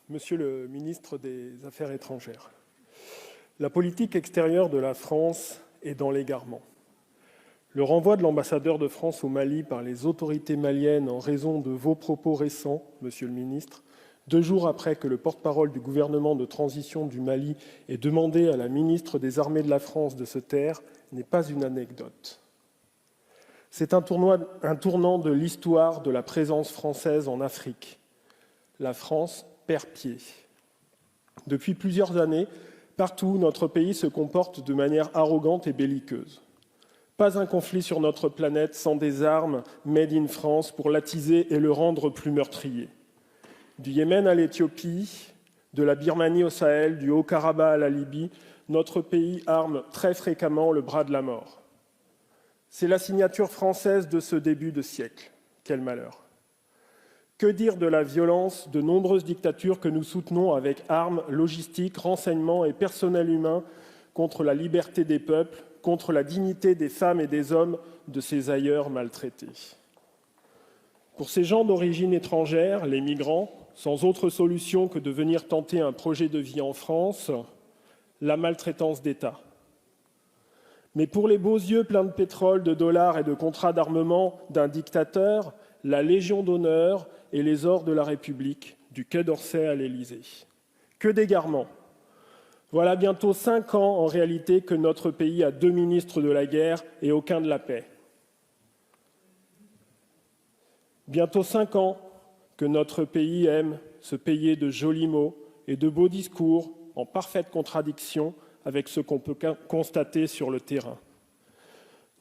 Monsieur le ministre des Affaires étrangères, la politique extérieure de la France est dans l'égarement. Le renvoi de l'ambassadeur de France au Mali par les autorités maliennes en raison de vos propos récents, monsieur le ministre, 2 jours après que le porte-parole du gouvernement de transition du Mali ait demandé à la ministre des Armées de la France de se taire, n'est pas une anecdote. C'est un tournant de l'histoire de la présence française en Afrique. La France perd pied. Depuis plusieurs années, partout, notre pays se comporte de manière arrogante et belliqueuse. Pas un conflit sur notre planète sans des armes made in France pour l'attiser et le rendre plus meurtrier. Du Yémen à l'Éthiopie, de la Birmanie au Sahel, du Haut-Karabakh à la Libye, notre pays arme très fréquemment le bras de la mort. C'est la signature française de ce début de siècle. Quel malheur! Que dire de la violence de nombreuses dictatures que nous soutenons avec armes, logistiques, renseignements et personnel humain contre la liberté des peuples, contre la dignité des femmes et des hommes de ces ailleurs maltraités. Pour ces gens d'origine étrangère, les migrants, sans autre solution que de venir tenter un projet de vie en France, la maltraitance d'État. Mais pour les beaux yeux pleins de pétrole, de dollars et de contrats d'armement d'un dictateur, la Légion d'honneur et les ors de la République, du Quai d'Orsay à l'Élysée. Que d'égarement! Voilà bientôt 5 ans, en réalité, que notre pays a 2 ministres de la guerre et aucun de la paix. Bientôt 5 ans que notre pays aime se payer de jolis mots et de beaux discours en parfaite contradiction avec ce qu'on peut constater sur le terrain.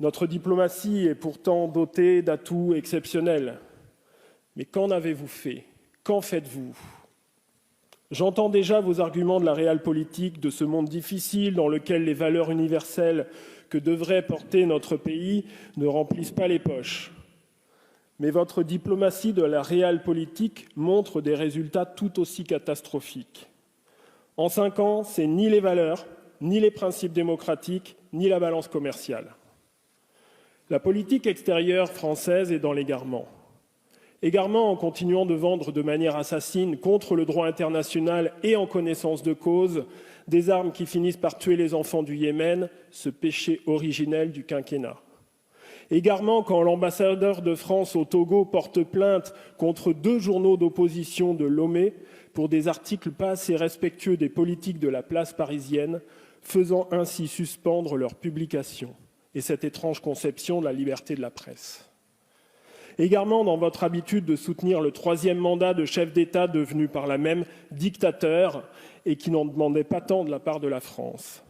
Notre diplomatie est pourtant dotée d'atouts exceptionnels. Mais qu'en avez-vous fait? Qu'en faites-vous? J'entends déjà vos arguments de la réelle-politique, de ce monde difficile dans lequel les valeurs universelles que devrait porter notre pays ne remplissent pas les poches. Mais votre diplomatie de la réelle-politique montre des résultats tout aussi catastrophiques. En 5 ans, c'est ni les valeurs, ni les principes démocratiques, ni la balance commerciale. La politique extérieure française est dans l'égarement. Égarement en continuant de vendre de manière assassine contre le droit international et en connaissance de cause des armes qui finissent par tuer les enfants du Yémen, ce péché originel du quinquennat. Égarement quand l'ambassadeur de France au Togo porte plainte contre 2 journaux d'opposition de Lomé pour des articles pas assez respectueux des politiques de la place parisienne, faisant ainsi suspendre leur publication et cette étrange conception de la liberté de la presse. Également dans votre habitude de soutenir le 3e mandat de chef d'État devenu par là même dictateur et qui n'en demandait pas tant de la part de la France.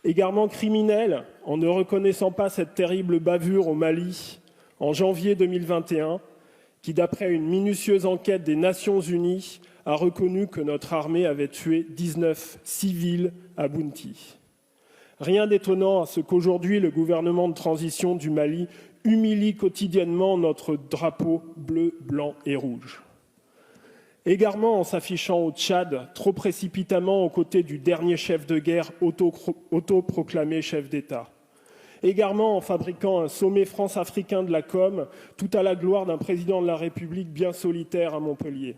Également criminel en ne reconnaissant pas cette terrible bavure au Mali en janvier 2021 qui, d'après une minutieuse enquête des Nations Unies, a reconnu que notre armée avait tué 19 civils à Bounti. Rien d'étonnant à ce qu'aujourd'hui le gouvernement de transition du Mali humilie quotidiennement notre drapeau bleu, blanc et rouge. Égarement en s'affichant au Tchad, trop précipitamment aux côtés du dernier chef de guerre autoproclamé chef d'État. Égarement en fabriquant un sommet France-africain de la com, tout à la gloire d'un président de la République bien solitaire à Montpellier.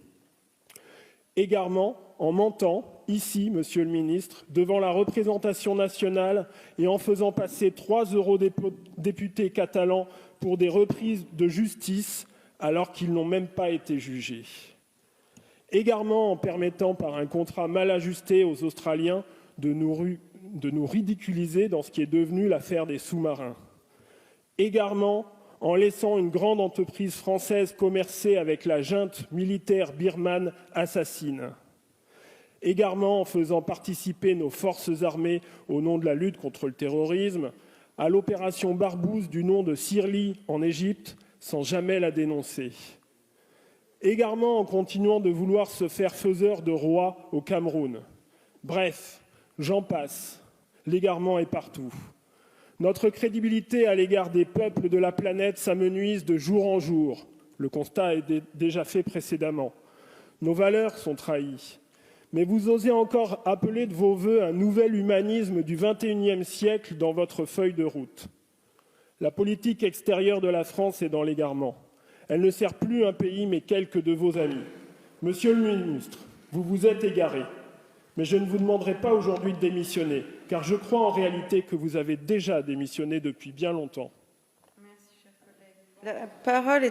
Égarement en mentant, ici, monsieur le ministre, devant la représentation nationale et en faisant passer 3 eurodéputés catalans pour des reprises de justice alors qu'ils n'ont même pas été jugés. Égarement en permettant par un contrat mal ajusté aux Australiens de nous ridiculiser dans ce qui est devenu l'affaire des sous-marins. Égarement en laissant une grande entreprise française commercer avec la junte militaire birmane assassine. Égarement en faisant participer nos forces armées au nom de la lutte contre le terrorisme à l'opération Barbouze du nom de Sirli en Égypte sans jamais la dénoncer. Égarement en continuant de vouloir se faire faiseur de roi au Cameroun. Bref, j'en passe. L'égarement est partout. Notre crédibilité à l'égard des peuples de la planète s'amenuise de jour en jour. Le constat est déjà fait précédemment. Nos valeurs sont trahies. Mais vous osez encore appeler de vos vœux un nouvel humanisme du XXIe siècle dans votre feuille de route. La politique extérieure de la France est dans l'égarement. Elle ne sert plus un pays, mais quelques de vos amis. Monsieur le ministre, vous vous êtes égaré, mais je ne vous demanderai pas aujourd'hui de démissionner, car je crois en réalité que vous avez déjà démissionné depuis bien longtemps. Merci, cher collègue. La parole est